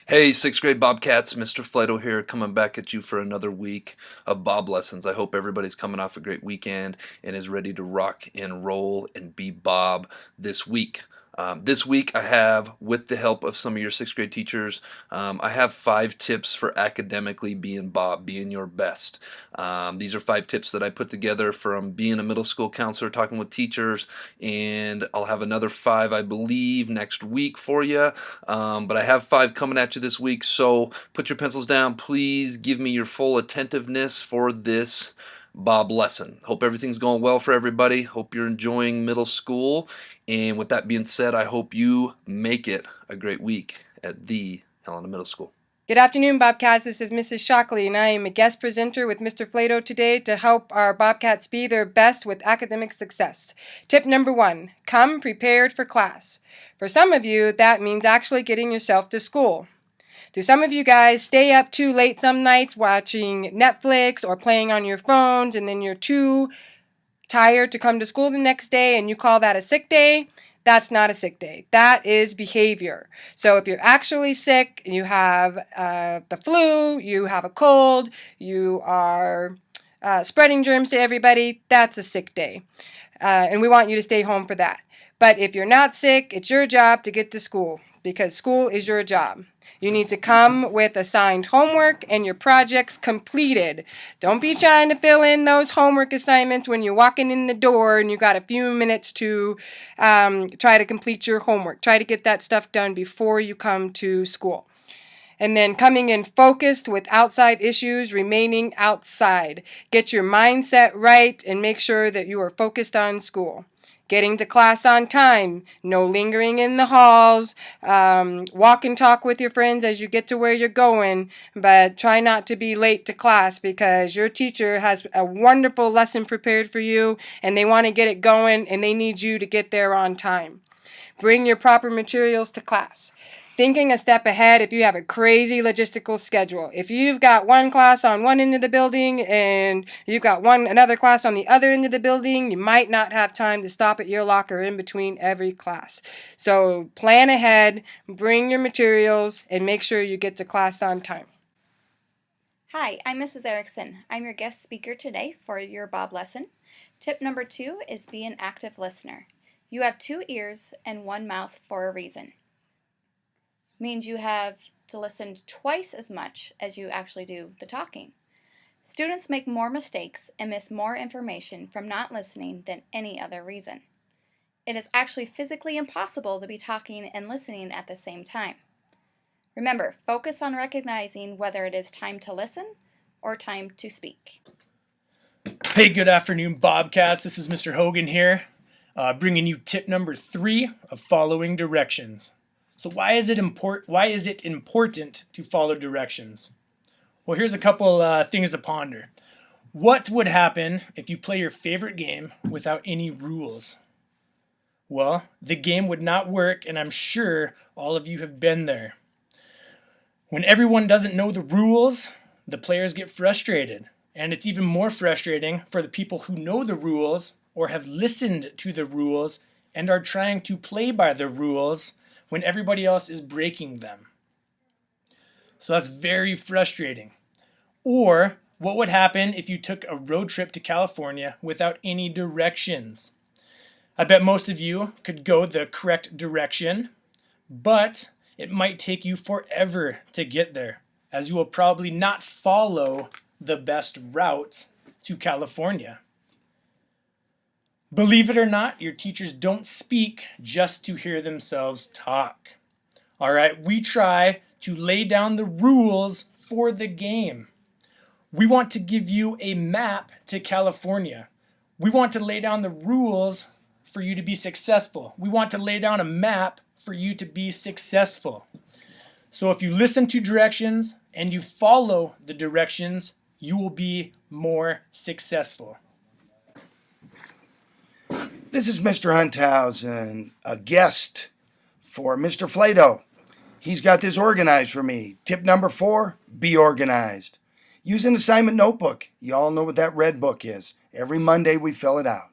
Hey, sixth grade Bobcats, Mr. Flato here, coming back at you for another week of Bob lessons. I hope everybody's coming off a great weekend and is ready to rock and roll and be Bob this week. This week, I have, with the help of some of your sixth grade teachers, I have 5 tips for academically being Bob, being your best. These are 5 tips that I put together from being a middle school counselor, talking with teachers, and I'll have another 5, I believe, next week for you. But I have 5 coming at you this week, so put your pencils down. Please give me your full attentiveness for this Bob lesson. Hope everything's going well for everybody. Hope you're enjoying middle school. And with that being said, I hope you make it a great week at the Helena Middle School. Good afternoon, Bobcats. This is Mrs. Shockley, and I am a guest presenter with Mr. Flato today to help our Bobcats be their best with academic success. Tip number 1, come prepared for class. For some of you, that means actually getting yourself to school. Do some of you guys stay up too late some nights watching Netflix or playing on your phones, and then you're too tired to come to school the next day and you call that a sick day? That's not a sick day. That is behavior. So if you're actually sick, you have the flu, you have a cold, you are spreading germs to everybody, that's a sick day. And we want you to stay home for that. But if you're not sick, it's your job to get to school because school is your job. You need to come with assigned homework and your projects completed. Don't be trying to fill in those homework assignments when you're walking in the door and you got a few minutes to try to complete your homework. Try to get that stuff done before you come to school. And then coming in focused with outside issues, remaining outside. Get your mindset right and make sure that you are focused on school. Getting to class on time, no lingering in the halls, walk and talk with your friends as you get to where you're going, but try not to be late to class because your teacher has a wonderful lesson prepared for you and they want to get it going and they need you to get there on time. Bring your proper materials to class. Thinking a step ahead if you have a crazy logistical schedule. If you've got one class on one end of the building and you've got another class on the other end of the building, you might not have time to stop at your locker in between every class. So plan ahead, bring your materials, and make sure you get to class on time. Hi, I'm Mrs. Erickson. I'm your guest speaker today for your Bob lesson. Tip number 2 is be an active listener. You have 2 ears and 1 mouth for a reason. Means you have to listen twice as much as you actually do the talking. Students make more mistakes and miss more information from not listening than any other reason. It is actually physically impossible to be talking and listening at the same time. Remember, focus on recognizing whether it is time to listen or time to speak. Hey, good afternoon, Bobcats. This is Mr. Hogan here, bringing you tip number 3 of following directions. So why is it important to follow directions? Well, here's a couple things to ponder. What would happen if you play your favorite game without any rules? Well, the game would not work, and I'm sure all of you have been there. When everyone doesn't know the rules, the players get frustrated. And it's even more frustrating for the people who know the rules or have listened to the rules and are trying to play by the rules when everybody else is breaking them. So that's very frustrating. Or what would happen if you took a road trip to California without any directions? I bet most of you could go the correct direction, but it might take you forever to get there, as you will probably not follow the best route to California. Believe it or not, your teachers don't speak just to hear themselves talk. All right, we try to lay down the rules for the game. We want to give you a map to California. We want to lay down the rules for you to be successful. We want to lay down a map for you to be successful. So if you listen to directions and you follow the directions, you will be more successful. This is Mr. Hunthausen, a guest for Mr. Flato. He's got this organized for me. Tip number 4, be organized. Use an assignment notebook. You all know what that red book is. Every Monday we fill it out.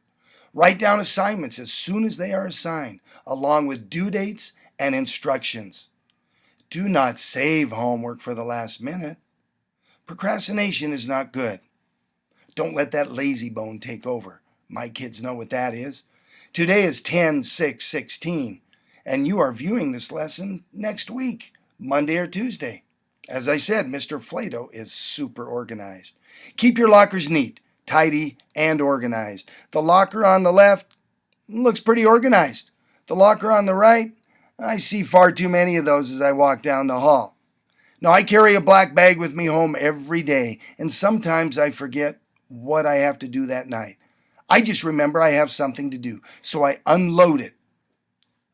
Write down assignments as soon as they are assigned, along with due dates and instructions. Do not save homework for the last minute. Procrastination is not good. Don't let that lazy bone take over. My kids know what that is. Today is 10/6/16, and you are viewing this lesson next week, Monday or Tuesday. As I said, Mr. Flato is super organized. Keep your lockers neat, tidy, and organized. The locker on the left looks pretty organized. The locker on the right, I see far too many of those as I walk down the hall. Now, I carry a black bag with me home every day, and sometimes I forget what I have to do that night. I just remember I have something to do, so I unload it.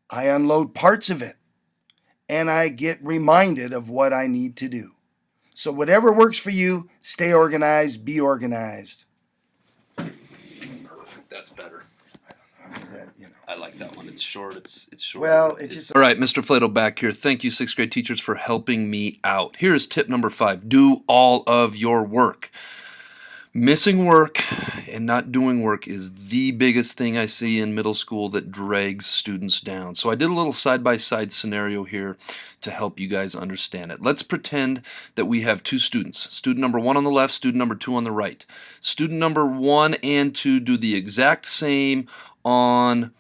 I unload parts of it, and I get reminded of what I need to do. So whatever works for you, stay organized, be organized. Perfect. That's better. I like that one. It's short. It's short. Well, it's just... All right, Mr. Flato back here. Thank you, 6th grade teachers, for helping me out. Here is tip number 5. Do all of your work. Missing work and not doing work is the biggest thing I see in middle school that drags students down. So I did a little side-by-side scenario here to help you guys understand it. Let's pretend that we have two students. Student number 1 on the left, student number 2 on the right. Student number 1 and 2 do the exact same on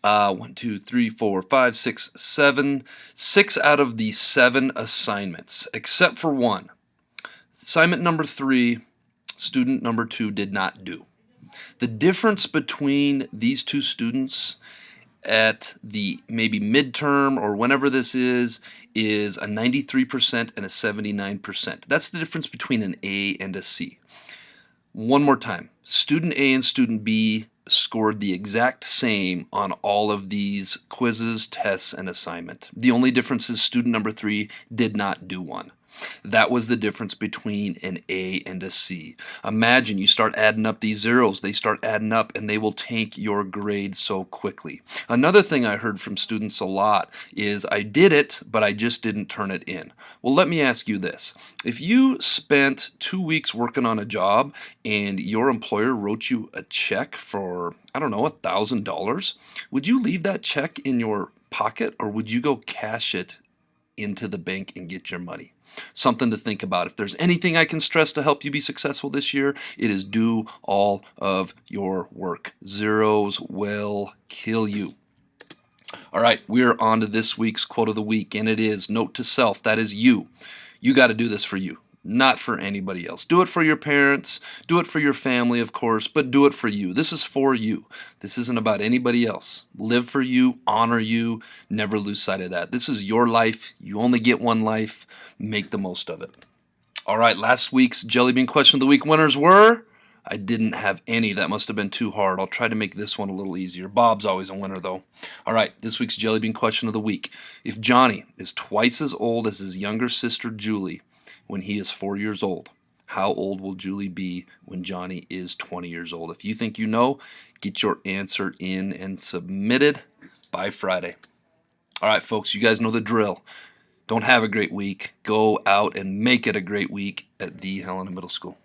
1, 2, 3, 4, 5, 6, 7. 6 out of the 7 assignments, except for one. Assignment number 3, student number 2 did not do. The difference between these two students at the maybe midterm or whenever this is a 93% and a 79%. That's the difference between an A and a C. One more time. Student A and student B scored the exact same on all of these quizzes, tests, and assignment. The only difference is student number 3 did not do one. That was the difference between an A and a C. Imagine you start adding up these zeros, they start adding up, and they will tank your grade so quickly. Another thing I heard from students a lot is, I did it, but I just didn't turn it in. Well, let me ask you this. If you spent 2 weeks working on a job and your employer wrote you a check for, I don't know, $1,000, would you leave that check in your pocket, or would you go cash it into the bank and get your money? Something to think about. If there's anything I can stress to help you be successful this year, it is do all of your work. Zeros will kill you. All right, we're on to this week's quote of the week, and it is, note to self, that is you. You got to do this for you, not for anybody else. Do it for your parents, do it for your family, of course, but do it for you. This is for you. This isn't about anybody else. Live for you, honor you, never lose sight of that. This is your life. You only get one life. Make the most of it. All right, last week's Jellybean question of the week winners were... I didn't have any. That must have been too hard. I'll try to make this one a little easier. Bob's always a winner, though. All right, this week's Jellybean question of the week. If Johnny is twice as old as his younger sister, Julie, when he is 4 years old, how old will Julie be when Johnny is 20 years old? If you think you know, get your answer in and submitted by Friday. All right, folks, you guys know the drill. Don't have a great week. Go out and make it a great week at the Helena Middle School.